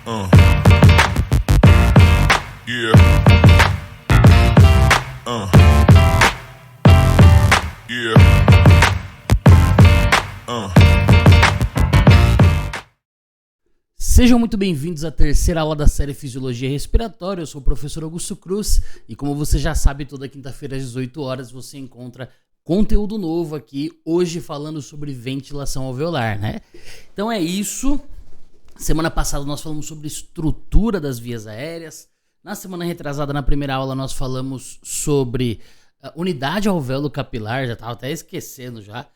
Yeah. Yeah. Sejam muito bem-vindos à terceira aula da série Fisiologia Respiratória. Eu sou o professor Augusto Cruz e, como você já sabe, toda quinta-feira às 18 horas você encontra conteúdo novo aqui, hoje falando sobre ventilação alveolar, né? Então é isso. Semana passada nós falamos sobre estrutura das vias aéreas. Na semana retrasada, na primeira aula, nós falamos sobre unidade alvéolo capilar. Já estava até esquecendo já.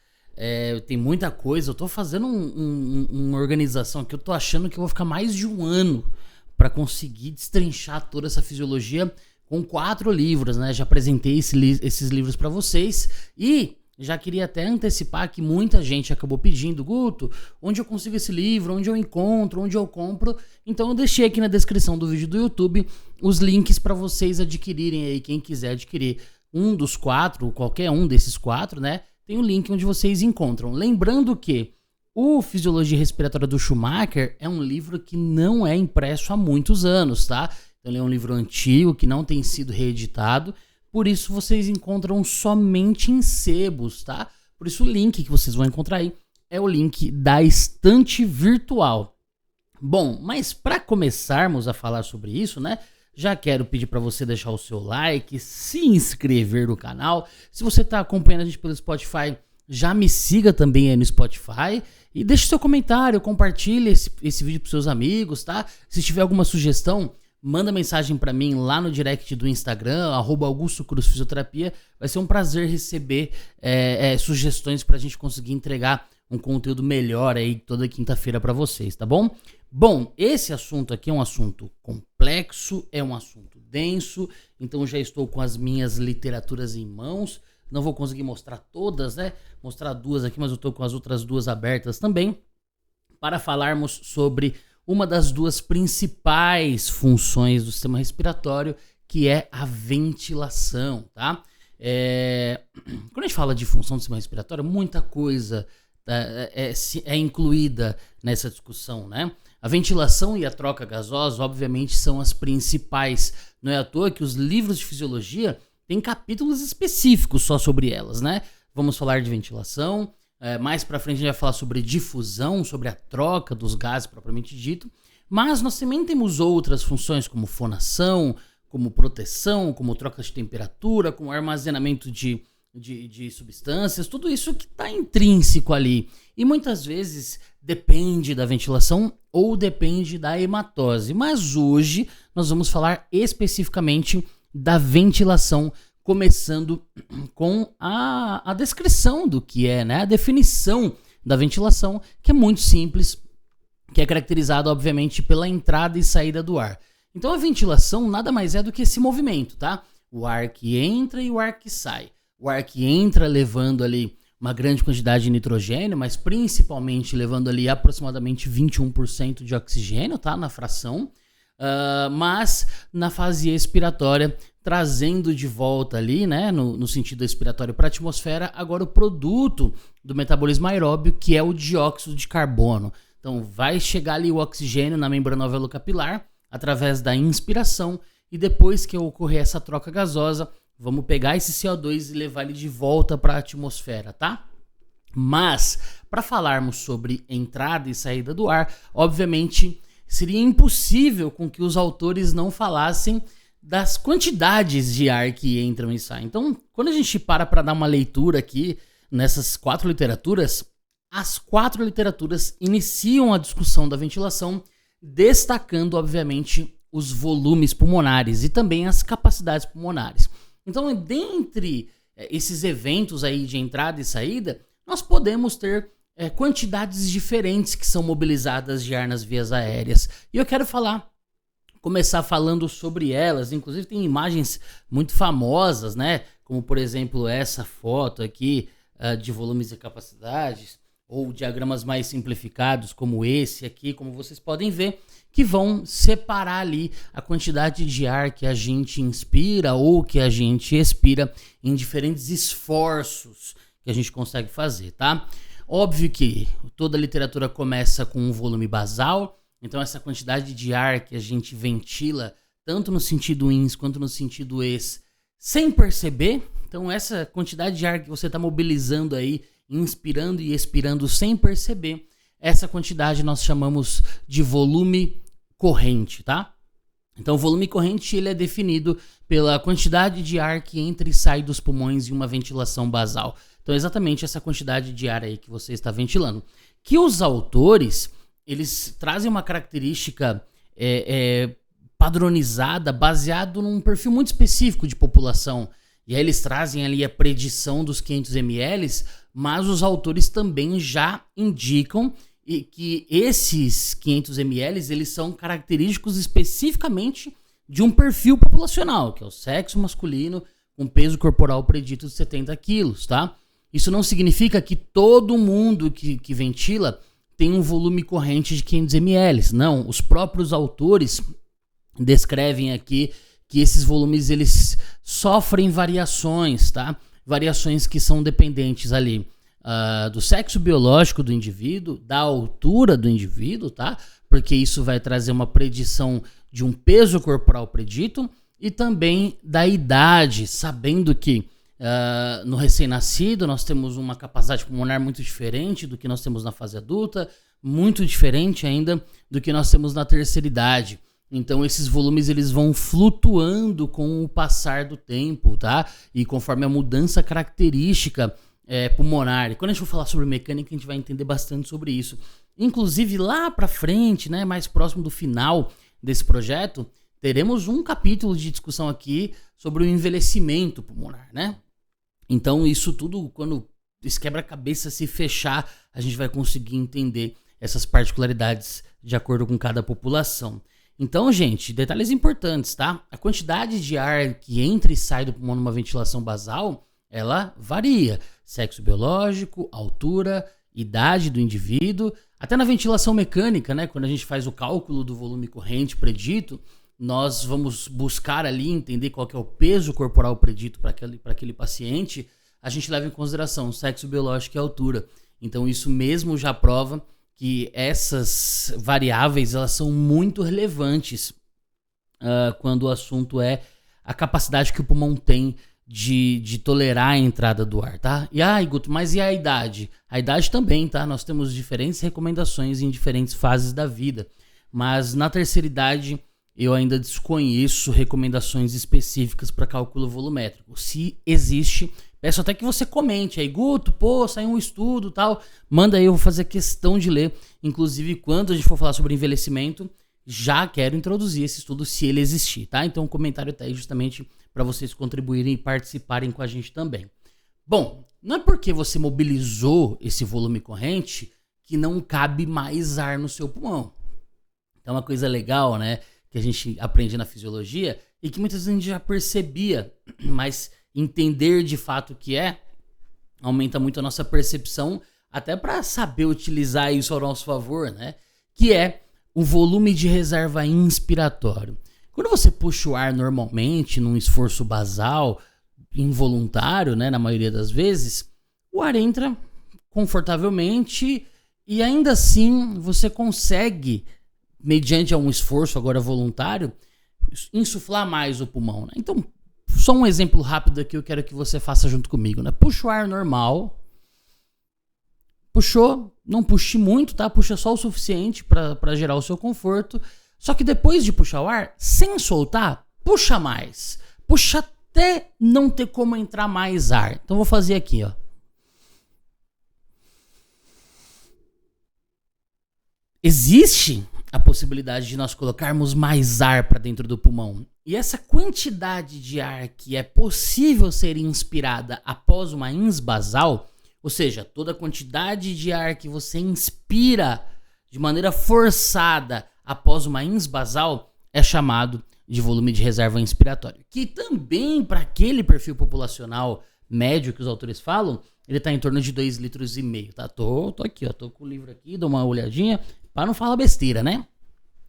Tem muita coisa. Eu tô fazendo uma organização que eu tô achando que eu vou ficar mais de um ano para conseguir destrinchar toda essa fisiologia com 4 livros, né? Já apresentei esses livros para vocês e já queria até antecipar que muita gente acabou pedindo: Guto, onde eu consigo esse livro? Onde eu encontro? Onde eu compro? Então eu deixei aqui na descrição do vídeo do YouTube os links para vocês adquirirem aí, quem quiser adquirir um dos 4, qualquer um desses 4, né? Tem um link onde vocês encontram. Lembrando que o Fisiologia Respiratória do Schumacher é um livro que não é impresso há muitos anos, tá? Então ele é um livro antigo que não tem sido reeditado. Por isso vocês encontram somente em sebos, tá? Por isso o link que vocês vão encontrar aí é o link da estante virtual. Bom, mas para começarmos a falar sobre isso, né? Já quero pedir para você deixar o seu like, se inscrever no canal. Se você está acompanhando a gente pelo Spotify, já me siga também aí no Spotify. E deixe seu comentário, compartilhe esse vídeo para seus amigos, tá? Se tiver alguma sugestão, manda mensagem para mim lá no direct do Instagram, @Augusto Cruz Fisioterapia. Vai ser um prazer receber sugestões para a gente conseguir entregar um conteúdo melhor aí toda quinta-feira para vocês, tá bom? Bom, esse assunto aqui é um assunto complexo, é um assunto denso, então já estou com as minhas literaturas em mãos. Não vou conseguir mostrar todas, né? Mostrar 2 aqui, mas eu estou com as outras 2 abertas também, para falarmos sobre uma das 2 principais funções do sistema respiratório, que é a ventilação, tá? Quando a gente fala de função do sistema respiratório, muita coisa é incluída nessa discussão, né? A ventilação e a troca gasosa, obviamente, são as principais. Não é à toa que os livros de fisiologia têm capítulos específicos só sobre elas, né? Vamos falar de ventilação. Mais pra frente a gente vai falar sobre difusão, sobre a troca dos gases propriamente dito. Mas nós também temos outras funções como fonação, como proteção, como troca de temperatura, como armazenamento de substâncias, tudo isso que está intrínseco ali. E muitas vezes depende da ventilação ou depende da hematose. Mas hoje nós vamos falar especificamente da ventilação, começando com a descrição do que é, né? A definição da ventilação, que é muito simples, que é caracterizada, obviamente, pela entrada e saída do ar. Então a ventilação nada mais é do que esse movimento, tá? O ar que entra e o ar que sai. O ar que entra levando ali uma grande quantidade de nitrogênio, mas principalmente levando ali aproximadamente 21% de oxigênio, tá? Na fração. Mas na fase expiratória, trazendo de volta ali, né, no sentido expiratório para a atmosfera, agora o produto do metabolismo aeróbio, que é o dióxido de carbono. Então vai chegar ali o oxigênio na membrana alveolo-capilar através da inspiração, e depois que ocorrer essa troca gasosa, vamos pegar esse CO2 e levar ele de volta para a atmosfera, tá? Mas, para falarmos sobre entrada e saída do ar, obviamente seria impossível com que os autores não falassem das quantidades de ar que entram e saem. Então, quando a gente para dar uma leitura aqui nessas 4 literaturas, as 4 literaturas iniciam a discussão da ventilação, destacando, obviamente, os volumes pulmonares e também as capacidades pulmonares. Então, dentre esses eventos aí de entrada e saída, nós podemos ter quantidades diferentes que são mobilizadas de ar nas vias aéreas. E eu quero começar falando sobre elas. Inclusive tem imagens muito famosas, né? Como, por exemplo, essa foto aqui de volumes e capacidades, ou diagramas mais simplificados, como esse aqui, como vocês podem ver, que vão separar ali a quantidade de ar que a gente inspira ou que a gente expira em diferentes esforços que a gente consegue fazer, tá? Óbvio que toda a literatura começa com um volume basal, Então essa quantidade de ar que a gente ventila, tanto no sentido ins quanto no sentido ex, sem perceber, então essa quantidade de ar que você está mobilizando aí, inspirando e expirando sem perceber, essa quantidade nós chamamos de volume corrente, tá? Então o volume corrente ele é definido pela quantidade de ar que entra e sai dos pulmões em uma ventilação basal. Então é exatamente essa quantidade de ar aí que você está ventilando. Que os autores, eles trazem uma característica padronizada, baseado num perfil muito específico de população. E aí eles trazem ali a predição dos 500 ml, mas os autores também já indicam que esses 500 ml eles são característicos especificamente de um perfil populacional, que é o sexo masculino com peso corporal predito de 70 quilos, tá? Isso não significa que todo mundo que ventila tem um volume corrente de 500 ml. Não, os próprios autores descrevem aqui que esses volumes eles sofrem variações, tá? Variações que são dependentes ali do sexo biológico do indivíduo, da altura do indivíduo, tá? Porque isso vai trazer uma predição de um peso corporal predito e também da idade, sabendo que no recém-nascido nós temos uma capacidade pulmonar muito diferente do que nós temos na fase adulta, muito diferente ainda do que nós temos na terceira idade. Então esses volumes eles vão flutuando com o passar do tempo, tá? E conforme a mudança característica pulmonar. E quando a gente for falar sobre mecânica, a gente vai entender bastante sobre isso. Inclusive lá pra frente, né, mais próximo do final desse projeto, teremos um capítulo de discussão aqui sobre o envelhecimento pulmonar, né? Então isso tudo, quando esse quebra-cabeça se fechar, a gente vai conseguir entender essas particularidades de acordo com cada população. Então, gente, detalhes importantes, tá? A quantidade de ar que entra e sai do pulmão numa ventilação basal, ela varia. Sexo biológico, altura, idade do indivíduo. Até na ventilação mecânica, né? Quando a gente faz o cálculo do volume corrente predito, nós vamos buscar ali entender qual que é o peso corporal predito para aquele paciente. A gente leva em consideração sexo biológico e altura. Então isso mesmo já prova que essas variáveis elas são muito relevantes quando o assunto é a capacidade que o pulmão tem de tolerar a entrada do ar, tá? E Guto, mas e a idade? A idade também, tá? Nós temos diferentes recomendações em diferentes fases da vida, mas na terceira idade eu ainda desconheço recomendações específicas para cálculo volumétrico. Se existe, peço até que você comente aí, Guto, saiu um estudo e tal, manda aí, eu vou fazer questão de ler. Inclusive, quando a gente for falar sobre envelhecimento, já quero introduzir esse estudo se ele existir, tá? Então o comentário tá aí justamente para vocês contribuírem e participarem com a gente também. Bom, não é porque você mobilizou esse volume corrente que não cabe mais ar no seu pulmão. Então uma coisa legal, né, que a gente aprende na fisiologia e que muitas vezes a gente já percebia, mas entender de fato o que aumenta muito a nossa percepção, até para saber utilizar isso ao nosso favor, né? Que é o volume de reserva inspiratório. Quando você puxa o ar normalmente, num esforço basal, involuntário, né, na maioria das vezes, o ar entra confortavelmente e ainda assim você consegue, mediante um esforço agora voluntário, insuflar mais o pulmão, né? Então, só um exemplo rápido aqui eu quero que você faça junto comigo, né? Puxa o ar normal. Puxou, não puxe muito, tá? Puxa só o suficiente para gerar o seu conforto. Só que depois de puxar o ar, sem soltar, puxa mais. Puxa até não ter como entrar mais ar. Então vou fazer aqui, ó. Existe a possibilidade de nós colocarmos mais ar para dentro do pulmão. E essa quantidade de ar que é possível ser inspirada após uma insbasal, ou seja, toda a quantidade de ar que você inspira de maneira forçada após uma insbasal é chamado de volume de reserva inspiratória. Que também, para aquele perfil populacional médio que os autores falam, ele está em torno de 2,5 litros, tá? Tô aqui, ó, tô com o livro aqui, dou uma olhadinha, para não falar besteira, né?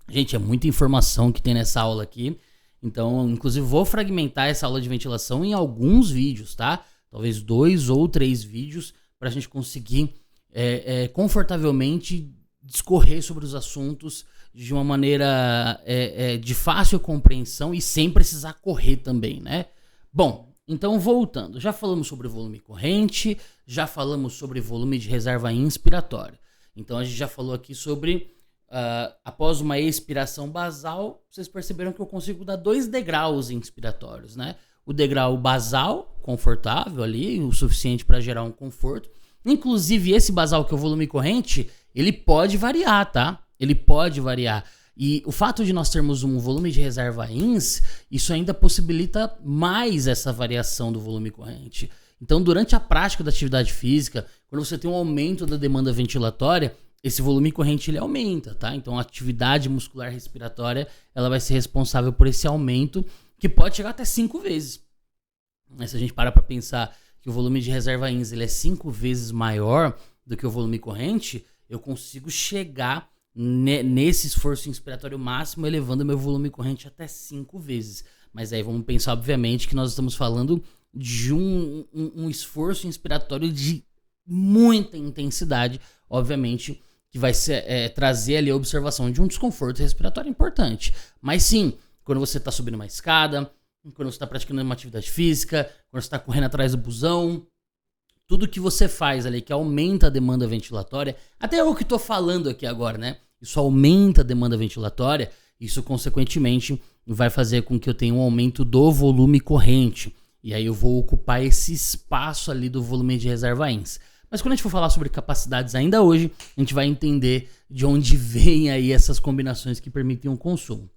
Gente, é muita informação que tem nessa aula aqui. Então, inclusive, vou fragmentar essa aula de ventilação em alguns vídeos, tá? Talvez 2 ou 3 vídeos para a gente conseguir confortavelmente discorrer sobre os assuntos de uma maneira de fácil compreensão e sem precisar correr também, né? Bom, então voltando, já falamos sobre volume corrente, já falamos sobre volume de reserva inspiratória. Então a gente já falou aqui sobre, após uma expiração basal, vocês perceberam que eu consigo dar 2 degraus inspiratórios, né? O degrau basal, confortável ali, o suficiente para gerar um conforto. Inclusive esse basal, que é o volume corrente, ele pode variar, tá? Ele pode variar. E o fato de nós termos um volume de reserva ins, isso ainda possibilita mais essa variação do volume corrente. Então, durante a prática da atividade física, quando você tem um aumento da demanda ventilatória, esse volume corrente ele aumenta, tá? Então, a atividade muscular respiratória, ela vai ser responsável por esse aumento, que pode chegar até 5 vezes. Mas se a gente parar para pensar que o volume de reserva ins ele é 5 vezes maior do que o volume corrente, eu consigo chegar nesse esforço inspiratório máximo, elevando meu volume corrente até 5 vezes. Mas aí vamos pensar, obviamente, que nós estamos falando de um esforço inspiratório de muita intensidade, obviamente, que vai trazer ali a observação de um desconforto respiratório importante. Mas sim, quando você está subindo uma escada, quando você está praticando uma atividade física, quando você está correndo atrás do busão, tudo que você faz ali que aumenta a demanda ventilatória, até eu que estou falando aqui agora, né? Isso aumenta a demanda ventilatória, isso consequentemente vai fazer com que eu tenha um aumento do volume corrente. E aí eu vou ocupar esse espaço ali do volume de reserva ins. Mas quando a gente for falar sobre capacidades ainda hoje, a gente vai entender de onde vem aí essas combinações que permitem o consumo.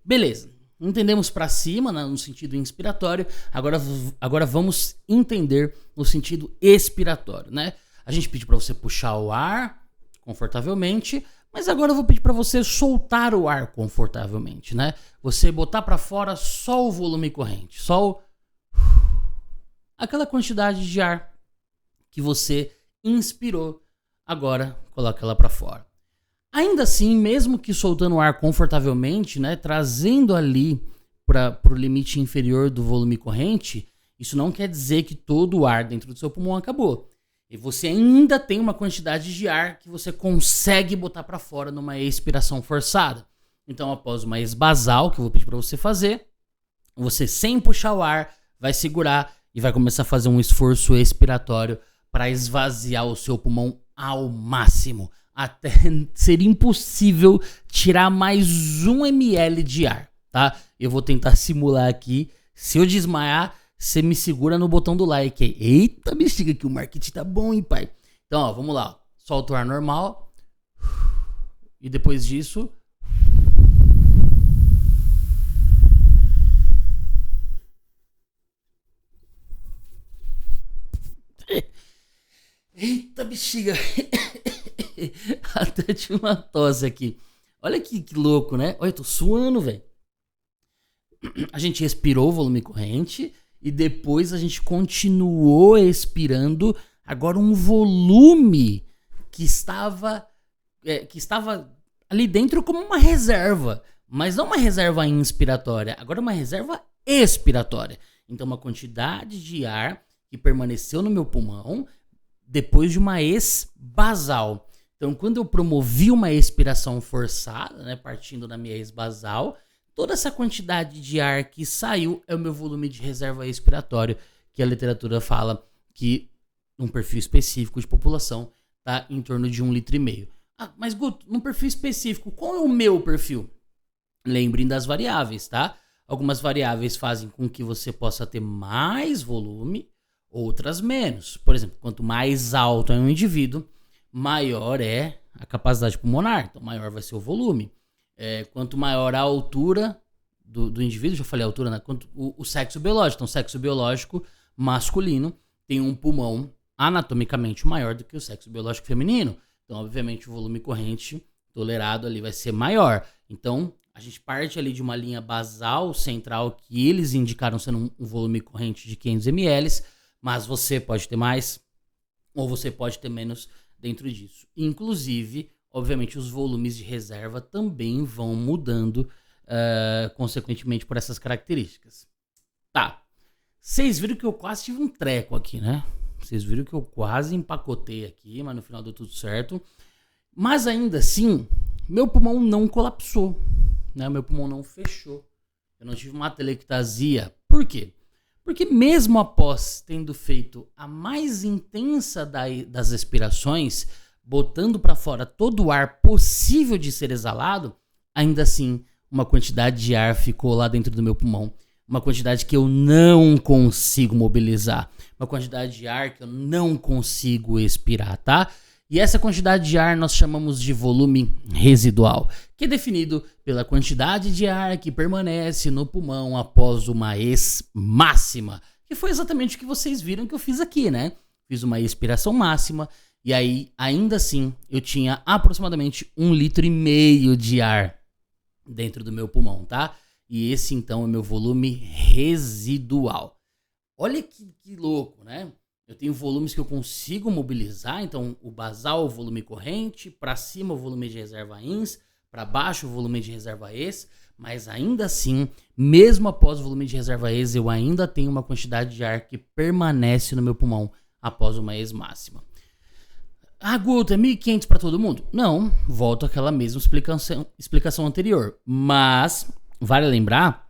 Beleza, entendemos para cima, né, no sentido inspiratório, agora vamos entender no sentido expiratório, né? A gente pediu para você puxar o ar confortavelmente, mas agora eu vou pedir para você soltar o ar confortavelmente, né? Você botar para fora só o volume corrente, só aquela quantidade de ar que você inspirou, agora coloca ela para fora. Ainda assim, mesmo que soltando o ar confortavelmente, né, trazendo ali para o limite inferior do volume corrente, isso não quer dizer que todo o ar dentro do seu pulmão acabou. E você ainda tem uma quantidade de ar que você consegue botar para fora numa expiração forçada. Então, após uma exbasal, que eu vou pedir para você fazer, você, sem puxar o ar, vai segurar e vai começar a fazer um esforço expiratório para esvaziar o seu pulmão ao máximo. Até ser impossível tirar mais 1 ml de ar, tá? Eu vou tentar simular aqui. Se eu desmaiar, você me segura no botão do like aí. Eita, bexiga, que o marketing tá bom, hein, pai? Então, ó, vamos lá. Solta o ar normal. E depois disso... Eita, bexiga. Até tinha uma tosse aqui. Olha que louco, né? Olha, eu tô suando, velho. A gente expirou o volume corrente e depois a gente continuou expirando agora um volume que estava ali dentro como uma reserva, mas não uma reserva inspiratória, agora uma reserva expiratória. Então uma quantidade de ar que permaneceu no meu pulmão depois de uma exbasal. Então, quando eu promovi uma expiração forçada, né, partindo da minha exbasal, toda essa quantidade de ar que saiu é o meu volume de reserva expiratório, que a literatura fala que num perfil específico de população está em torno de 1,5 litro. Ah, mas Guto, num perfil específico, qual é o meu perfil? Lembrem das variáveis, tá? Algumas variáveis fazem com que você possa ter mais volume, outras menos. Por exemplo, quanto mais alto é um indivíduo, maior é a capacidade pulmonar, então maior vai ser o volume. Quanto maior a altura do indivíduo, já falei a altura, né? Quanto o sexo biológico. Então, o sexo biológico masculino tem um pulmão anatomicamente maior do que o sexo biológico feminino. Então, obviamente, o volume corrente tolerado ali vai ser maior. Então, a gente parte ali de uma linha basal central que eles indicaram sendo um volume corrente de 500 ml, mas você pode ter mais ou você pode ter menos dentro disso. Inclusive, obviamente, os volumes de reserva também vão mudando consequentemente por essas características. Tá. Vocês viram que eu quase tive um treco aqui, né? Vocês viram que eu quase empacotei aqui, mas no final deu tudo certo. Mas ainda assim, meu pulmão não colapsou, né? Meu pulmão não fechou. Eu não tive uma atelectasia. Por quê? Porque mesmo após tendo feito a mais intensa das expirações, botando para fora todo o ar possível de ser exalado, ainda assim uma quantidade de ar ficou lá dentro do meu pulmão. Uma quantidade que eu não consigo mobilizar. Uma quantidade de ar que eu não consigo expirar, tá? E essa quantidade de ar nós chamamos de volume residual, que é definido pela quantidade de ar que permanece no pulmão após uma máxima. Que foi exatamente o que vocês viram que eu fiz aqui, né? Fiz uma expiração máxima e aí, ainda assim, eu tinha aproximadamente 1,5 litro de ar dentro do meu pulmão, tá? E esse, então, é meu volume residual. Olha que louco, né? Eu tenho volumes que eu consigo mobilizar, então o basal, o volume corrente, para cima o volume de reserva ins, para baixo o volume de reserva ex, mas ainda assim, mesmo após o volume de reserva ex, eu ainda tenho uma quantidade de ar que permanece no meu pulmão após uma ex máxima. Ah, Guto, é 1.500 para todo mundo? Não, volto àquela mesma explicação anterior, mas vale lembrar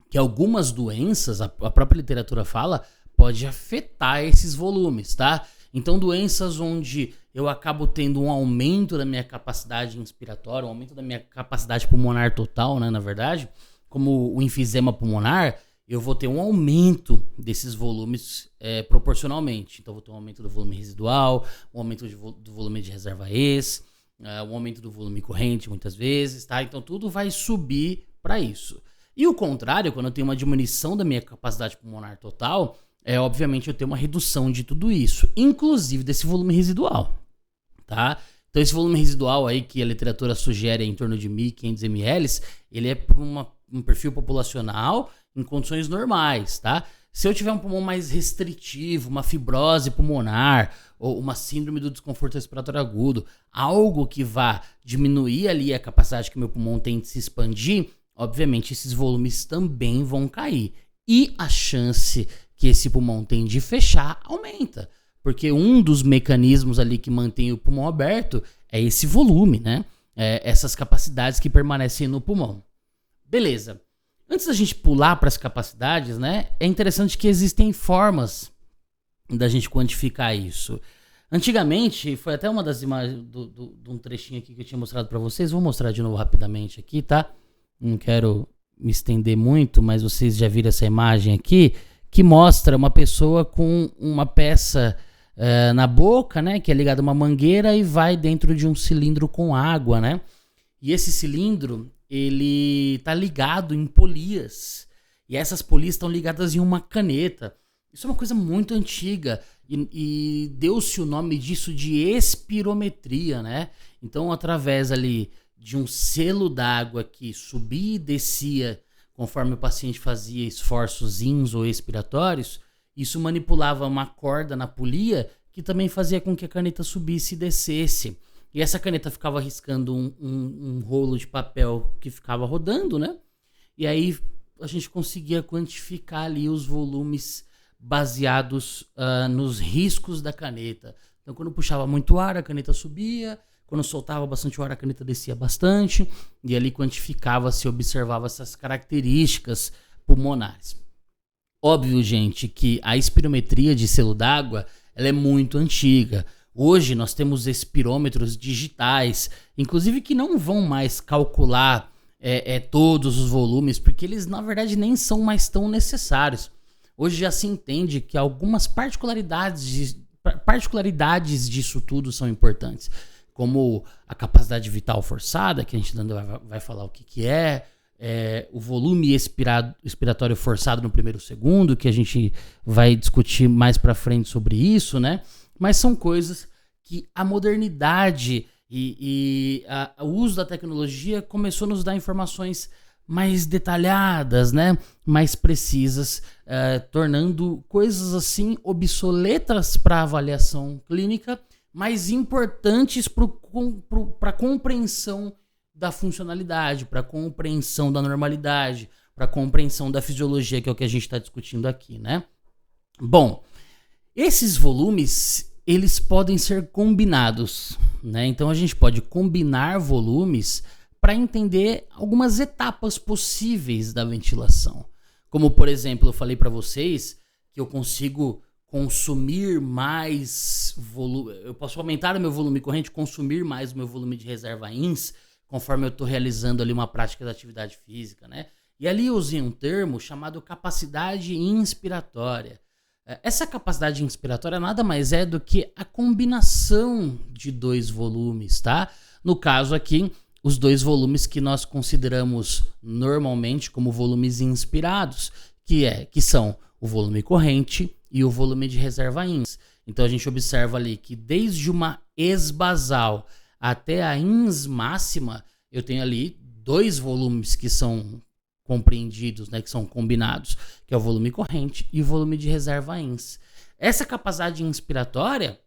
que algumas doenças, a própria literatura fala, pode afetar esses volumes, tá? Então, doenças onde eu acabo tendo um aumento da minha capacidade inspiratória, um aumento da minha capacidade pulmonar total, né, na verdade, como o enfisema pulmonar, eu vou ter um aumento desses volumes proporcionalmente. Então, vou ter um aumento do volume residual, um aumento do volume de reserva ex, um aumento do volume corrente, muitas vezes, tá? Então, tudo vai subir para isso. E o contrário, quando eu tenho uma diminuição da minha capacidade pulmonar total, obviamente eu tenho uma redução de tudo isso, inclusive desse volume residual, tá? Então esse volume residual aí que a literatura sugere em torno de 1.500 ml, ele é para um perfil populacional em condições normais, tá? Se eu tiver um pulmão mais restritivo, uma fibrose pulmonar ou uma síndrome do desconforto respiratório agudo, algo que vá diminuir ali a capacidade que meu pulmão tem de se expandir, obviamente esses volumes também vão cair. E a chance que esse pulmão tem de fechar aumenta, porque um dos mecanismos ali que mantém o pulmão aberto é esse volume, né? Essas capacidades que permanecem no pulmão. Beleza. Antes da gente pular para as capacidades, né? É interessante que existem formas da gente quantificar isso. Antigamente, foi até uma das imagens de um trechinho aqui que eu tinha mostrado para vocês. Vou mostrar de novo rapidamente aqui, tá? Não quero me estender muito, mas vocês já viram essa imagem aqui, que mostra uma pessoa com uma peça na boca, né, que é ligada a uma mangueira e vai dentro de um cilindro com água, né? E esse cilindro, ele tá ligado em polias. E essas polias estão ligadas em uma caneta. Isso é uma coisa muito antiga e deu-se o nome disso de espirometria, né? Então, através ali de um selo d'água que subia e descia conforme o paciente fazia esforços ins ou expiratórios, isso manipulava uma corda na polia que também fazia com que a caneta subisse e descesse. E essa caneta ficava riscando um rolo de papel que ficava rodando, né? E aí a gente conseguia quantificar ali os volumes baseados nos riscos da caneta. Então, quando puxava muito ar, a caneta subia. Quando soltava bastante ar, a caneta descia bastante. E ali quantificava-se, observava essas características pulmonares. Óbvio, gente, que a espirometria de selo d'água ela é muito antiga. Hoje nós temos espirômetros digitais, inclusive que não vão mais calcular todos os volumes, porque eles na verdade nem são mais tão necessários. Hoje já se entende que algumas particularidades disso tudo são importantes, como a capacidade vital forçada, que a gente ainda vai falar o que é, o volume expiratório forçado no primeiro segundo, que a gente vai discutir mais pra frente sobre isso, né? Mas são coisas que a modernidade e o uso da tecnologia começou a nos dar informações mais detalhadas, né? Mais precisas, tornando coisas assim obsoletas para avaliação clínica, mas importantes para a compreensão da funcionalidade, para a compreensão da normalidade, para a compreensão da fisiologia, que é o que a gente está discutindo aqui, né? Bom, esses volumes, eles podem ser combinados, né? Então a gente pode combinar volumes para entender algumas etapas possíveis da ventilação. Como, por exemplo, eu falei para vocês que eu consigo consumir mais volume, eu posso aumentar o meu volume corrente, consumir mais o meu volume de reserva INS, conforme eu estou realizando ali uma prática da atividade física, né? E ali eu usei um termo chamado capacidade inspiratória. Essa capacidade inspiratória nada mais é do que a combinação de dois volumes, tá? No caso aqui, os dois volumes que nós consideramos normalmente como volumes inspirados, que são o volume corrente e o volume de reserva INS. Então a gente observa ali que desde uma ex basal até a INS máxima, eu tenho ali dois volumes que são compreendidos, né, que são combinados, que é o volume corrente e o volume de reserva INS. Essa capacidade inspiratória,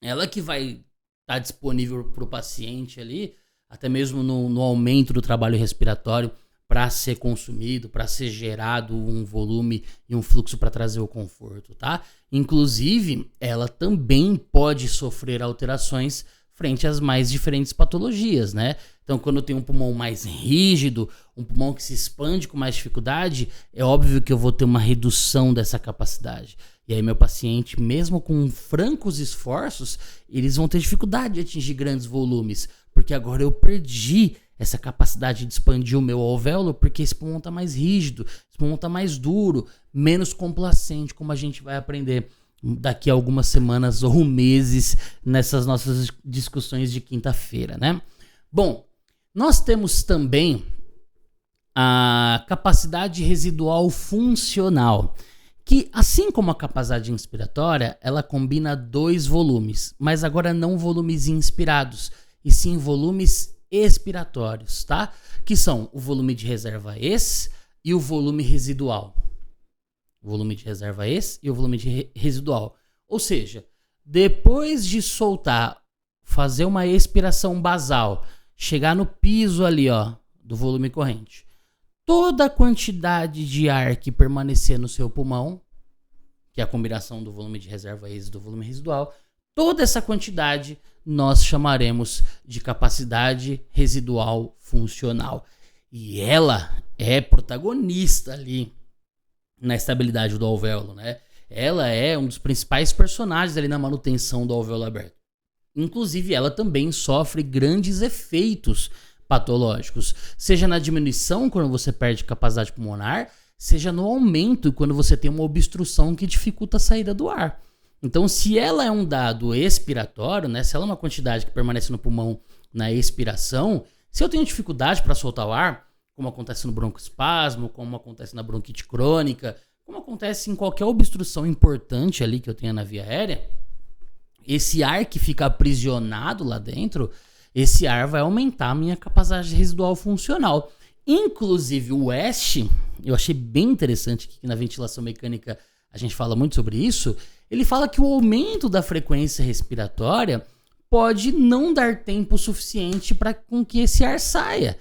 ela que vai estar disponível para o paciente ali, até mesmo no aumento do trabalho respiratório, para ser consumido, para ser gerado um volume e um fluxo para trazer o conforto, tá? Inclusive, ela também pode sofrer alterações frente às mais diferentes patologias, né? Então, quando eu tenho um pulmão mais rígido, um pulmão que se expande com mais dificuldade, é óbvio que eu vou ter uma redução dessa capacidade. E aí meu paciente, mesmo com francos esforços, eles vão ter dificuldade de atingir grandes volumes, porque agora eu perdi essa capacidade de expandir o meu alvéolo, porque esse pulmão está mais rígido, esse pulmão está mais duro, menos complacente, como a gente vai aprender daqui a algumas semanas ou meses nessas nossas discussões de quinta-feira, né? Bom, nós temos também a capacidade residual funcional, que assim como a capacidade inspiratória, ela combina dois volumes, mas agora não volumes inspirados, e sim volumes expiratórios, tá? Que são o volume de reserva ex e o volume residual. O volume de reserva ex e o volume de residual. Ou seja, depois de soltar, fazer uma expiração basal, chegar no piso ali, ó, do volume corrente, toda a quantidade de ar que permanecer no seu pulmão, que é a combinação do volume de reserva ex e do volume residual, toda essa quantidade nós chamaremos de capacidade residual funcional. E ela é protagonista ali na estabilidade do alvéolo, né? Ela é um dos principais personagens ali na manutenção do alvéolo aberto. Inclusive, ela também sofre grandes efeitos patológicos, seja na diminuição quando você perde capacidade pulmonar, seja no aumento quando você tem uma obstrução que dificulta a saída do ar. Então, se ela é um dado expiratório, né, se ela é uma quantidade que permanece no pulmão na expiração, se eu tenho dificuldade para soltar o ar, como acontece no broncoespasmo, como acontece na bronquite crônica, como acontece em qualquer obstrução importante ali que eu tenha na via aérea, esse ar que fica aprisionado lá dentro, esse ar vai aumentar a minha capacidade residual funcional. Inclusive o West, eu achei bem interessante que na ventilação mecânica a gente fala muito sobre isso, ele fala que o aumento da frequência respiratória pode não dar tempo suficiente para com que esse ar saia.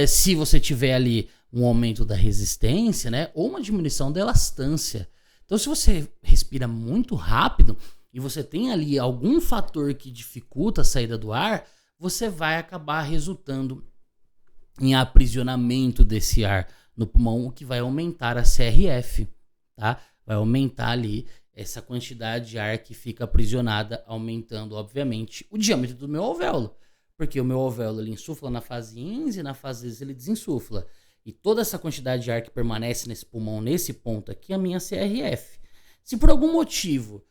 Se você tiver ali um aumento da resistência, né, ou uma diminuição da elastância. Então, se você respira muito rápido e você tem ali algum fator que dificulta a saída do ar, você vai acabar resultando em aprisionamento desse ar no pulmão, o que vai aumentar a CRF, tá? Vai aumentar ali essa quantidade de ar que fica aprisionada, aumentando, obviamente, o diâmetro do meu alvéolo. Porque o meu alvéolo ele insufla na fase INS e na fase ex ele desinsufla. E toda essa quantidade de ar que permanece nesse pulmão, nesse ponto aqui, é a minha CRF. Se por algum motivo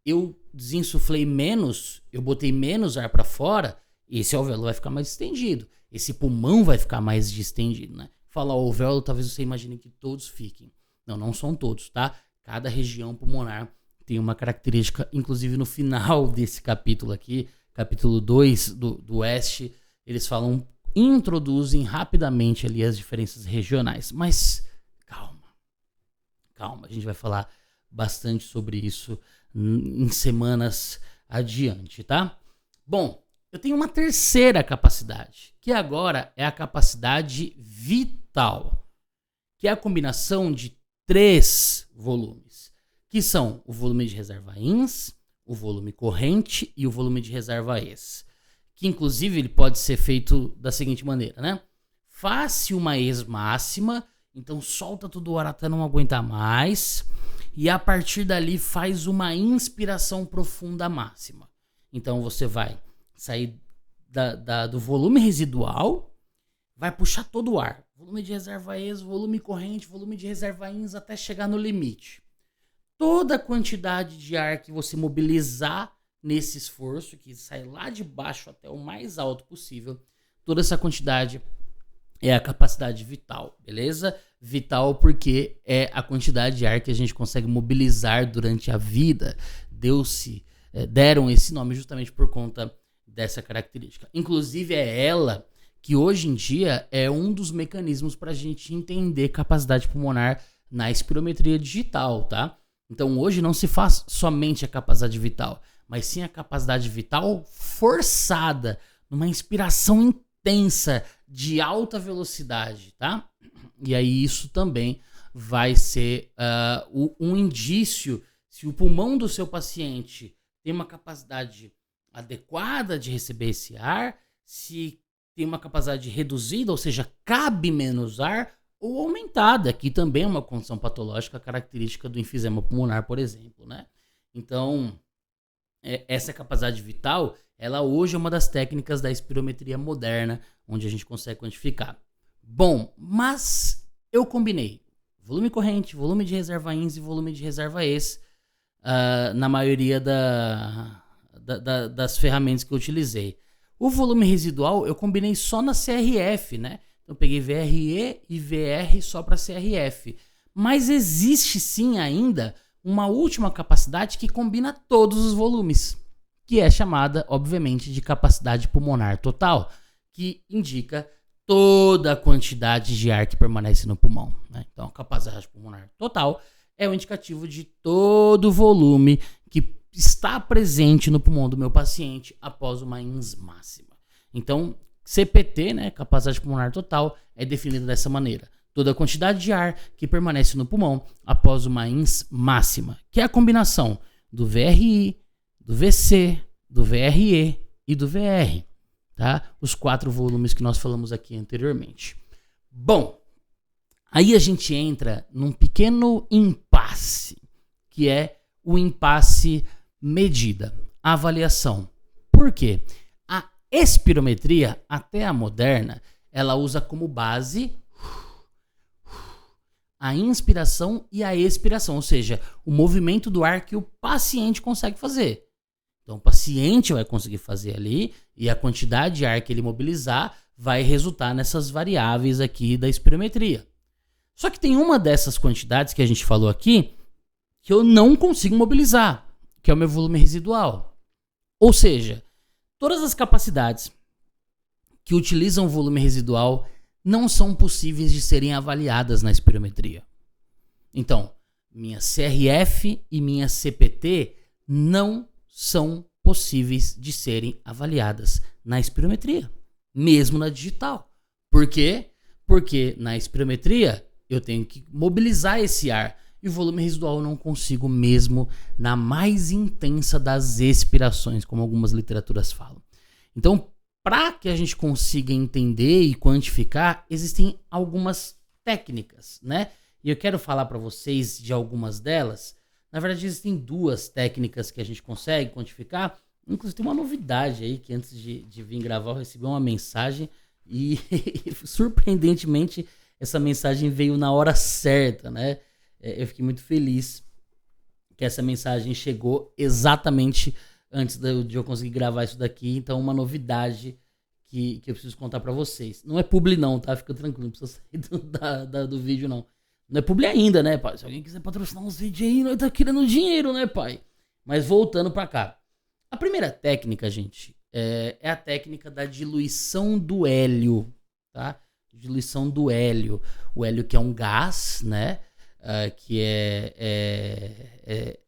eu desinsuflei menos, eu botei menos ar para fora, esse alvéolo vai ficar mais estendido. Esse pulmão vai ficar mais distendido, né? Falar alvéolo, talvez você imagine que todos fiquem. Não, não são todos, tá? Cada região pulmonar tem uma característica, inclusive no final desse capítulo aqui, capítulo 2 do West, eles falam, introduzem rapidamente ali as diferenças regionais. Mas calma, a gente vai falar bastante sobre isso em semanas adiante, tá? Bom, eu tenho uma terceira capacidade, que agora é a capacidade vital, que é a combinação de 3 volumes, que são o volume de reserva INS, o volume corrente e o volume de reserva ex. Que inclusive ele pode ser feito da seguinte maneira, né? Faça uma ex máxima, então solta todo o ar até não aguentar mais, e a partir dali faz uma inspiração profunda máxima. Então você vai sair do volume residual, vai puxar todo o ar, volume de reserva ex, volume corrente, volume de reserva ins, até chegar no limite. Toda a quantidade de ar que você mobilizar nesse esforço, que sai lá de baixo até o mais alto possível, toda essa quantidade é a capacidade vital, beleza? Vital porque é a quantidade de ar que a gente consegue mobilizar durante a vida. Deram esse nome justamente por conta dessa característica. Inclusive é ela que hoje em dia é um dos mecanismos para a gente entender capacidade pulmonar na espirometria digital, tá? Então hoje não se faz somente a capacidade vital, mas sim a capacidade vital forçada, numa inspiração intensa de alta velocidade, tá? E aí isso também vai ser um indício se o pulmão do seu paciente tem uma capacidade adequada de receber esse ar, se tem uma capacidade reduzida, ou seja, cabe menos ar, ou aumentada, que também é uma condição patológica característica do enfisema pulmonar, por exemplo, né? Então, essa capacidade vital, ela hoje é uma das técnicas da espirometria moderna, onde a gente consegue quantificar. Bom, mas eu combinei volume corrente, volume de reserva ins e volume de reserva ex na maioria das ferramentas que eu utilizei. O volume residual eu combinei só na CRF, né? Eu peguei VRE e VR só para CRF. Mas existe sim ainda uma última capacidade que combina todos os volumes, que é chamada, obviamente, de capacidade pulmonar total, que indica toda a quantidade de ar que permanece no pulmão, né? Então, a capacidade pulmonar total é o indicativo de todo o volume que está presente no pulmão do meu paciente após uma ins máxima. Então, CPT, né, capacidade pulmonar total, é definida dessa maneira. Toda a quantidade de ar que permanece no pulmão após uma ins máxima, que é a combinação do VRI, do VC, do VRE e do VR, tá? Os 4 volumes que nós falamos aqui anteriormente. Bom, aí a gente entra num pequeno impasse, que é o impasse medida, avaliação. Por quê? A espirometria, até a moderna, ela usa como base a inspiração e a expiração, ou seja, o movimento do ar que o paciente consegue fazer. Então o paciente vai conseguir fazer ali e a quantidade de ar que ele mobilizar vai resultar nessas variáveis aqui da espirometria. Só que tem uma dessas quantidades que a gente falou aqui que eu não consigo mobilizar, que é o meu volume residual. Ou seja, todas as capacidades que utilizam o volume residual não são possíveis de serem avaliadas na espirometria. Então, minha CRF e minha CPT não são possíveis de serem avaliadas na espirometria, mesmo na digital. Por quê? Porque na espirometria eu tenho que mobilizar esse ar e o volume residual eu não consigo mesmo na mais intensa das expirações, como algumas literaturas falam. Então, para que a gente consiga entender e quantificar, existem algumas técnicas, né? E eu quero falar para vocês de algumas delas. Na verdade, existem 2 técnicas que a gente consegue quantificar. Inclusive, tem uma novidade aí, que antes de vir gravar, eu recebi uma mensagem e, surpreendentemente, essa mensagem veio na hora certa, né? Eu fiquei muito feliz que essa mensagem chegou exatamente antes de eu conseguir gravar isso daqui. Então, uma novidade que eu preciso contar pra vocês. Não é publi não, tá? Fica tranquilo, não precisa sair do vídeo não. Não é publi ainda, né, pai? Se alguém quiser patrocinar uns vídeos aí, nós tá querendo dinheiro, né, pai? Mas voltando pra cá. A primeira técnica, gente, é a técnica da diluição do hélio, tá? Diluição do hélio. O hélio que é um gás, né? Que é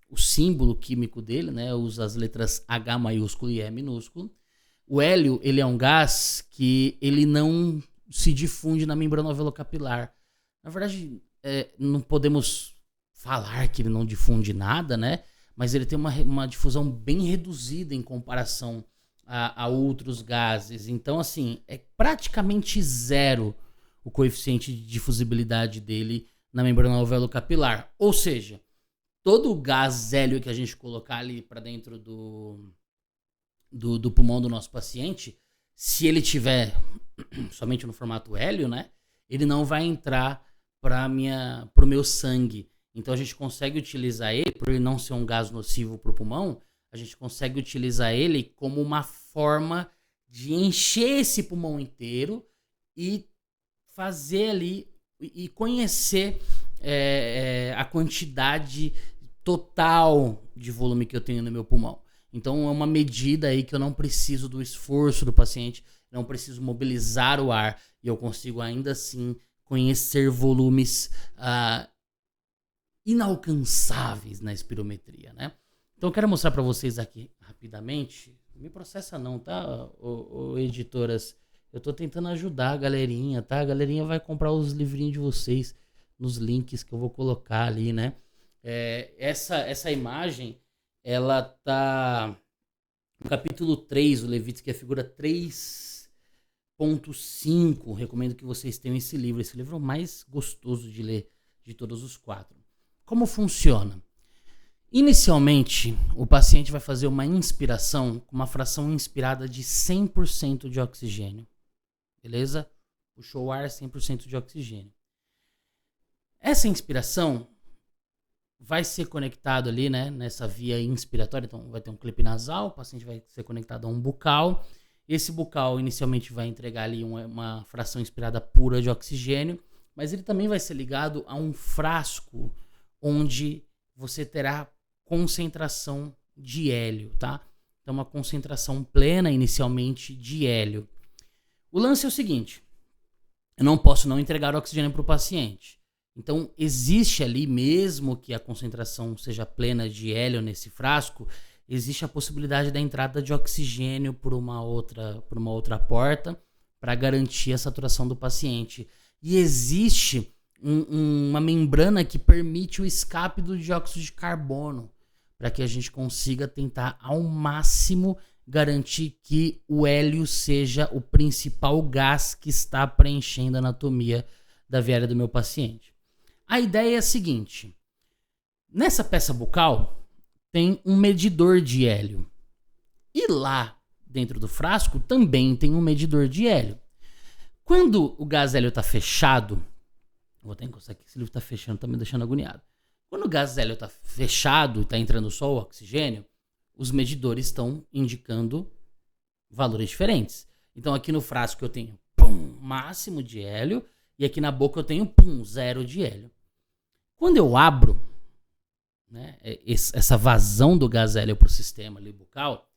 o símbolo químico dele, né? Usa as letras H maiúsculo e E minúsculo. O hélio, ele é um gás que ele não se difunde na membrana alveolocapilar. Na verdade, não podemos falar que ele não difunde nada, né? mas ele tem uma difusão bem reduzida em comparação a outros gases. Então, assim, é praticamente zero o coeficiente de difusibilidade dele na membrana alveolo-capilar. Ou seja, todo o gás hélio que a gente colocar ali para dentro do pulmão do nosso paciente, se ele tiver somente no formato hélio, né, ele não vai entrar para o meu sangue. Então a gente consegue utilizar ele, por ele não ser um gás nocivo para o pulmão, a gente consegue utilizar ele como uma forma de encher esse pulmão inteiro e fazer ali e conhecer a quantidade total de volume que eu tenho no meu pulmão. Então é uma medida aí que eu não preciso do esforço do paciente, não preciso mobilizar o ar e eu consigo ainda assim conhecer volumes inalcançáveis na espirometria, né? Então eu quero mostrar para vocês aqui rapidamente. Me processa não, tá, editoras? Eu tô tentando ajudar a galerinha, tá? A galerinha vai comprar os livrinhos de vocês nos links que eu vou colocar ali, né? Essa imagem, ela tá no capítulo 3, o Levítico, que é a figura 3.5. Recomendo que vocês tenham esse livro. Esse livro é o mais gostoso de ler de todos os 4. Como funciona? Inicialmente, o paciente vai fazer uma inspiração com uma fração inspirada de 100% de oxigênio. Beleza? Puxou o ar, 100% de oxigênio. Essa inspiração vai ser conectado ali, né, nessa via inspiratória. Então, vai ter um clipe nasal, o paciente vai ser conectado a um bucal. Esse bucal inicialmente vai entregar ali uma fração inspirada pura de oxigênio, mas ele também vai ser ligado a um frasco onde você terá concentração de hélio, tá? Então, uma concentração plena inicialmente de hélio. O lance é o seguinte: eu não posso não entregar oxigênio para o paciente. Então, existe ali, mesmo que a concentração seja plena de hélio nesse frasco, existe a possibilidade da entrada de oxigênio por uma outra porta para garantir a saturação do paciente. E existe uma membrana que permite o escape do dióxido de carbono, para que a gente consiga tentar ao máximo garantir que o hélio seja o principal gás que está preenchendo a anatomia da viária do meu paciente. A ideia é a seguinte: nessa peça bucal tem um medidor de hélio. E lá dentro do frasco também tem um medidor de hélio. Quando o gás hélio está fechado, vou até encostar aqui, esse livro está fechando, está me deixando agoniado. Quando o gás hélio está fechado e está entrando só o oxigênio, os medidores estão indicando valores diferentes. Então aqui no frasco eu tenho máximo de hélio e aqui na boca eu tenho zero de hélio. Quando eu abro, né, essa vazão do gás hélio para o sistema ali bucal,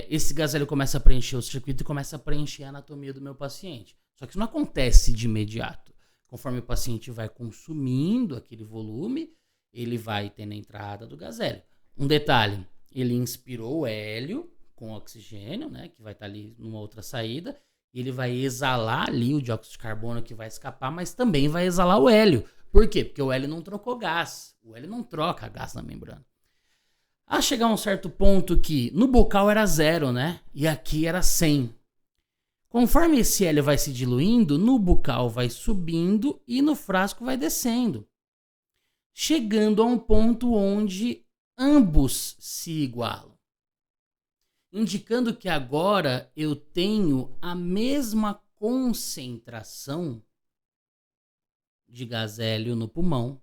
esse gás hélio começa a preencher o circuito e começa a preencher a anatomia do meu paciente. Só que isso não acontece de imediato. Conforme o paciente vai consumindo aquele volume, ele vai tendo a entrada do gás hélio. Um detalhe: ele inspirou o hélio com oxigênio, né, que vai estar ali numa outra saída, e ele vai exalar ali o dióxido de carbono que vai escapar, mas também vai exalar o hélio. Por quê? Porque o hélio não trocou gás. O hélio não troca gás na membrana. A chegar a um certo ponto que no bucal era 0, né? E aqui era 100. Conforme esse hélio vai se diluindo, no bucal vai subindo e no frasco vai descendo, chegando a um ponto onde ambos se igualam, indicando que agora eu tenho a mesma concentração de gás hélio no pulmão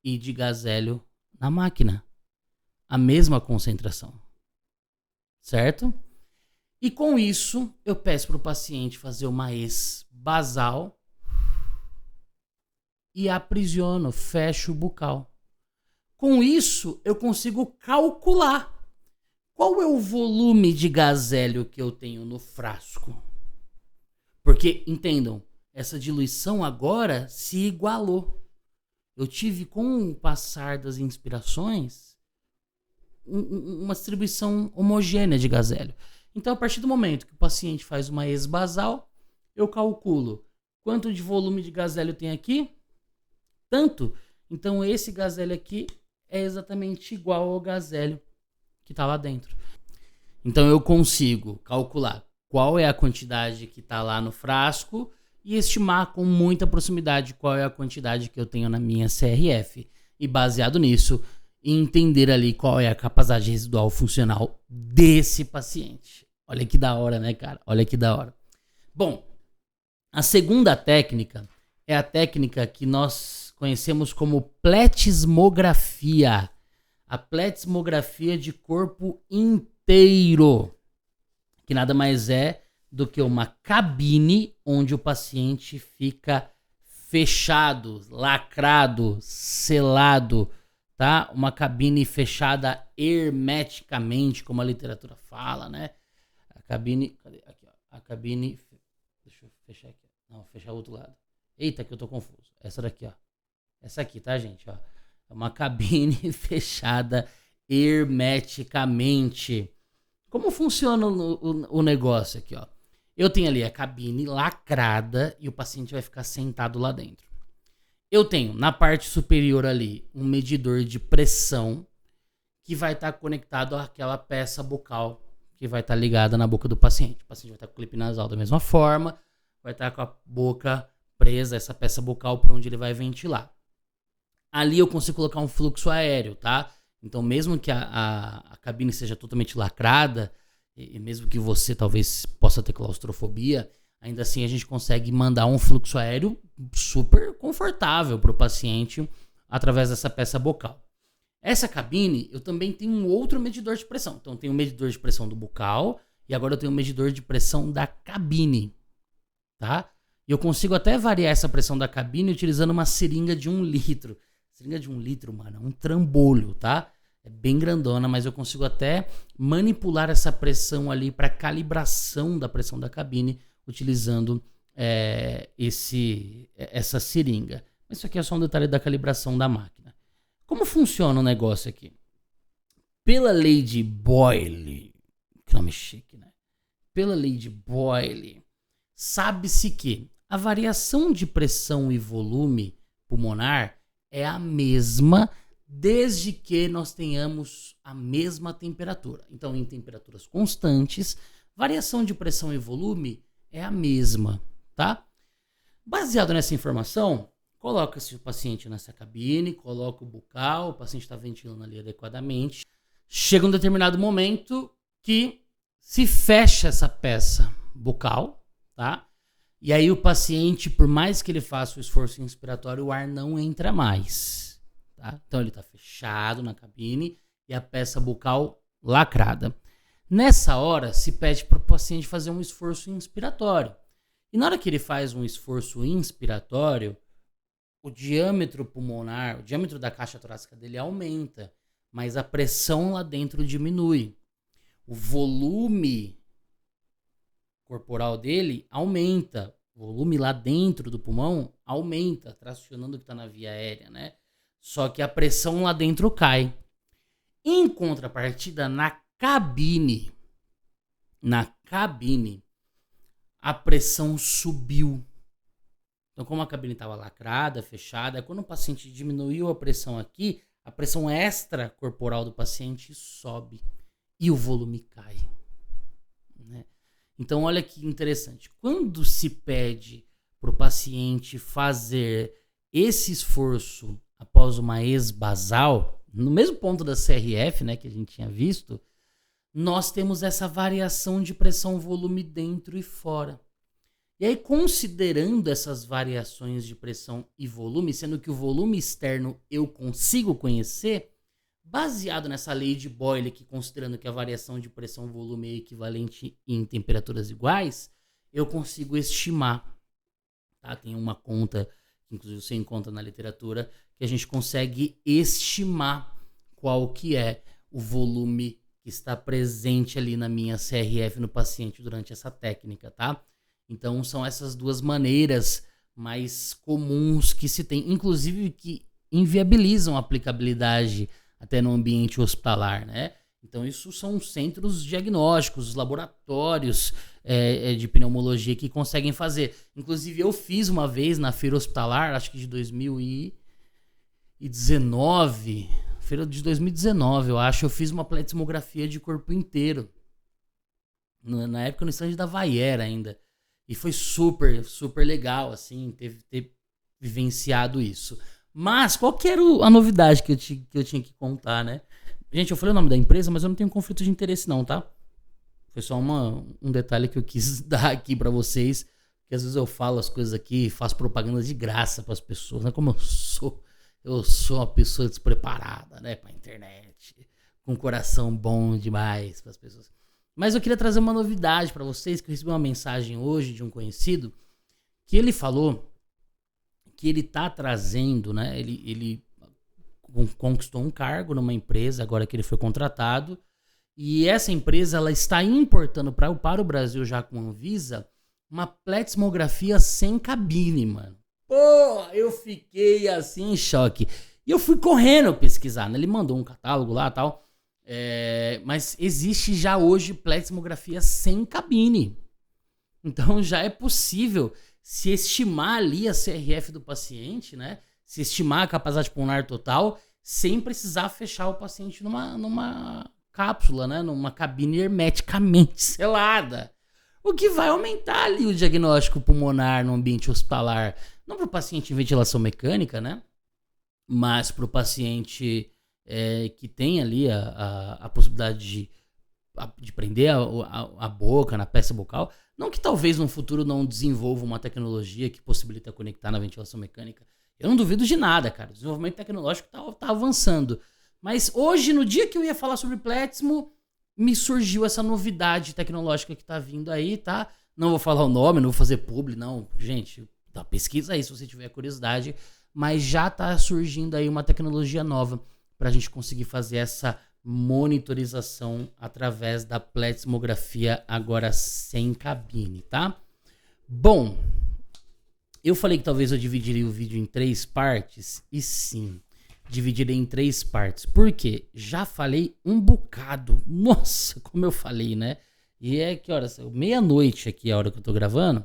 e de gás hélio na máquina. A mesma concentração. Certo? E com isso, eu peço para o paciente fazer uma ex-basal e aprisiono, fecho o bucal. Com isso, eu consigo calcular qual é o volume de gás hélio que eu tenho no frasco. Porque, entendam, essa diluição agora se igualou. Eu tive, com o passar das inspirações, uma distribuição homogênea de gás hélio. Então, a partir do momento que o paciente faz uma ex-basal, eu calculo quanto de volume de gás hélio tem aqui, tanto. Então, esse gás hélio aqui é exatamente igual ao gás hélio que está lá dentro. Então eu consigo calcular qual é a quantidade que está lá no frasco e estimar com muita proximidade qual é a quantidade que eu tenho na minha CRF. E baseado nisso, entender ali qual é a capacidade residual funcional desse paciente. Olha que da hora, né, cara? Olha que da hora. Bom, a segunda técnica é a técnica que nós conhecemos como pletismografia. A pletismografia de corpo inteiro, que nada mais é do que uma cabine onde o paciente fica fechado, lacrado, selado, tá? Uma cabine fechada hermeticamente, como a literatura fala, né? A cabine, cadê? Aqui, ó. A cabine, deixa eu fechar aqui. Não, fechar o outro lado. Eita, que eu tô confuso. Essa daqui, ó. Essa aqui, tá, gente? Ó. É uma cabine fechada hermeticamente. Como funciona o negócio aqui, ó? Eu tenho ali a cabine lacrada e o paciente vai ficar sentado lá dentro. Eu tenho na parte superior ali um medidor de pressão que vai estar conectado àquela peça bucal que vai estar ligada na boca do paciente. O paciente vai estar com o clipe nasal da mesma forma, vai estar com a boca presa, essa peça bucal para onde ele vai ventilar. Ali eu consigo colocar um fluxo aéreo, tá? Então mesmo que a cabine seja totalmente lacrada, e mesmo que você talvez possa ter claustrofobia, ainda assim a gente consegue mandar um fluxo aéreo super confortável para o paciente através dessa peça bucal. Essa cabine, eu também tenho um outro medidor de pressão. Então eu tenho um medidor de pressão do bucal e agora eu tenho um medidor de pressão da cabine, tá? E eu consigo até variar essa pressão da cabine utilizando uma seringa de 1 litro. Seringa de 1 litro, mano, é um trambolho, tá? É bem grandona, mas eu consigo até manipular essa pressão ali para calibração da pressão da cabine utilizando essa seringa. Mas isso aqui é só um detalhe da calibração da máquina. Como funciona o negócio aqui? Pela lei de Boyle, que nome chique, né? Pela lei de Boyle, sabe-se que a variação de pressão e volume pulmonar é a mesma desde que nós tenhamos a mesma temperatura. Então, em temperaturas constantes, variação de pressão e volume é a mesma, tá? Baseado nessa informação, coloca-se o paciente nessa cabine, coloca o bucal, o paciente está ventilando ali adequadamente. Chega um determinado momento que se fecha essa peça bucal, tá? E aí o paciente, por mais que ele faça o esforço inspiratório, o ar não entra mais. Tá? Então ele está fechado na cabine e a peça bucal lacrada. Nessa hora se pede para o paciente fazer um esforço inspiratório. E na hora que ele faz um esforço inspiratório, o diâmetro pulmonar, o diâmetro da caixa torácica dele aumenta, mas a pressão lá dentro diminui. O volume corporal dele aumenta, o volume lá dentro do pulmão aumenta, tracionando o que está na via aérea, né? Só que a pressão lá dentro cai. Em contrapartida, na cabine, a pressão subiu. Então, como a cabine estava lacrada, fechada, quando o paciente diminuiu a pressão aqui, a pressão extracorporal do paciente sobe e o volume cai, né? Então, olha que interessante. Quando se pede para o paciente fazer esse esforço após uma ex-basal, no mesmo ponto da CRF, né, que a gente tinha visto, nós temos essa variação de pressão-volume dentro e fora. E aí, considerando essas variações de pressão e volume, sendo que o volume externo eu consigo conhecer, baseado nessa lei de Boyle, que considerando que a variação de pressão-volume é equivalente em temperaturas iguais, eu consigo estimar, tá? Tem uma conta que inclusive você encontra na literatura, que a gente consegue estimar qual que é o volume que está presente ali na minha CRF no paciente durante essa técnica, tá? Então são essas duas maneiras mais comuns que se tem, inclusive que inviabilizam a aplicabilidade até no ambiente hospitalar, né? Então isso são centros diagnósticos, os laboratórios de pneumologia que conseguem fazer. Inclusive eu fiz uma vez na feira hospitalar, acho que de 2019, feira de 2019, eu acho, eu fiz uma pletismografia de corpo inteiro. Na época no stand da Vaiera ainda. E foi super, super legal, assim, ter vivenciado isso. Mas qual que era a novidade que eu tinha que contar, né? Gente, eu falei o nome da empresa, mas eu não tenho conflito de interesse não, tá? Foi só um detalhe que eu quis dar aqui pra vocês. Porque às vezes eu falo as coisas aqui e faço propaganda de graça pras pessoas, né? Como eu sou uma pessoa despreparada, né? Pra internet. Com coração bom demais pras pessoas. Mas eu queria trazer uma novidade pra vocês, que eu recebi uma mensagem hoje de um conhecido, que ele falou que ele tá trazendo, né? Ele conquistou um cargo numa empresa, agora que ele foi contratado, e essa empresa ela está importando para o Brasil já com a Anvisa uma pletismografia sem cabine, mano. Pô, eu fiquei assim em choque. E eu fui correndo pesquisar, né? Ele mandou um catálogo lá e tal. Mas existe já hoje pletismografia sem cabine. Então já é possível se estimar ali a CRF do paciente, né? Se estimar a capacidade pulmonar total, sem precisar fechar o paciente numa cápsula, né? Numa cabine hermeticamente selada. O que vai aumentar ali o diagnóstico pulmonar no ambiente hospitalar. Não para o paciente em ventilação mecânica, né? Mas para o paciente que tem ali a possibilidade de prender a boca na peça bucal. Não que talvez no futuro não desenvolva uma tecnologia que possibilita conectar na ventilação mecânica. Eu não duvido de nada, cara. O desenvolvimento tecnológico tá avançando. Mas hoje, no dia que eu ia falar sobre pletismo, me surgiu essa novidade tecnológica que tá vindo aí, tá? Não vou falar o nome, não vou fazer publi, não. Gente, pesquisa aí se você tiver curiosidade. Mas já tá surgindo aí uma tecnologia nova pra gente conseguir fazer essa monitorização através da pletismografia agora sem cabine, tá? Bom, eu falei que talvez eu dividiria o vídeo em 3 partes, e sim, dividirei em 3 partes. Por quê? Já falei um bocado. Nossa, como eu falei, né? E que horas? Meia-noite aqui a hora que eu tô gravando.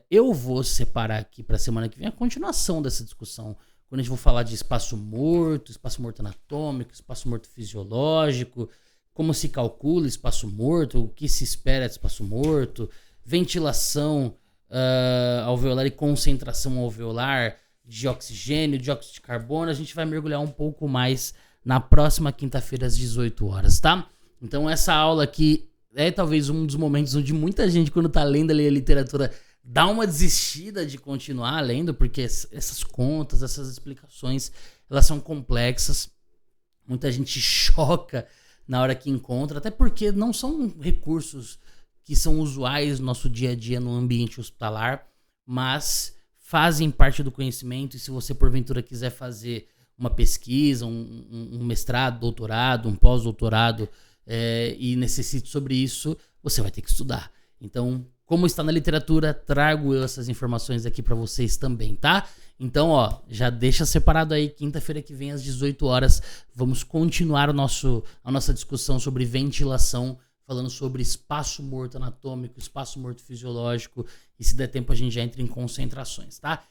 Eu vou separar aqui pra semana que vem a continuação dessa discussão. Quando a gente for falar de espaço morto anatômico, espaço morto fisiológico, como se calcula espaço morto, o que se espera de espaço morto, ventilação alveolar e concentração alveolar de oxigênio, dióxido de carbono, a gente vai mergulhar um pouco mais na próxima quinta-feira às 18 horas, tá? Então essa aula aqui é talvez um dos momentos onde muita gente, quando tá lendo ali a literatura, dá uma desistida de continuar lendo, porque essas contas, essas explicações, elas são complexas. Muita gente choca na hora que encontra, até porque não são recursos que são usuais no nosso dia a dia no ambiente hospitalar, mas fazem parte do conhecimento. E se você porventura quiser fazer uma pesquisa, um mestrado, doutorado, um pós-doutorado e necessite sobre isso, você vai ter que estudar. Então, como está na literatura, trago eu essas informações aqui para vocês também, tá? Então, ó, já deixa separado aí, quinta-feira que vem às 18 horas, vamos continuar a nossa discussão sobre ventilação, falando sobre espaço morto anatômico, espaço morto fisiológico, e se der tempo a gente já entra em concentrações, tá?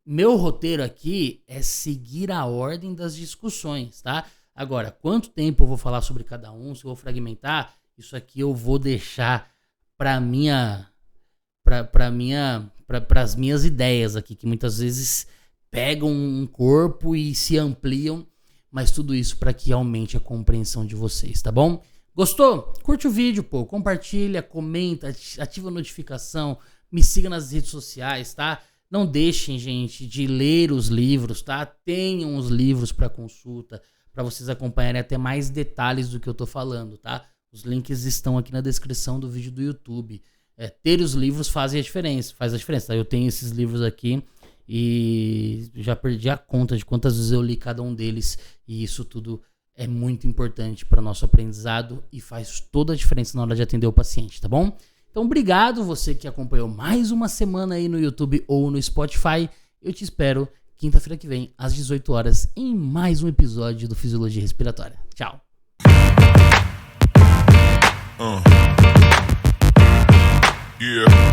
Meu roteiro aqui é seguir a ordem das discussões, tá? Agora, quanto tempo eu vou falar sobre cada um, se eu vou fragmentar, isso aqui eu vou deixar para as minhas ideias aqui, que muitas vezes pegam um corpo e se ampliam, mas tudo isso para que aumente a compreensão de vocês, tá bom? Gostou? Curte o vídeo, pô, compartilha, comenta, ativa a notificação, me siga nas redes sociais, tá? Não deixem, gente, de ler os livros, tá? Tenham os livros para consulta, para vocês acompanharem até mais detalhes do que eu tô falando, tá? Os links estão aqui na descrição do vídeo do YouTube. Ter os livros faz a diferença, tá? Eu tenho esses livros aqui e já perdi a conta de quantas vezes eu li cada um deles, e isso tudo é muito importante para o nosso aprendizado e faz toda a diferença na hora de atender o paciente, tá bom? Então, obrigado você que acompanhou mais uma semana aí no YouTube ou no Spotify. Eu te espero quinta-feira que vem, às 18 horas, em mais um episódio do Fisiologia Respiratória. Tchau! Yeah.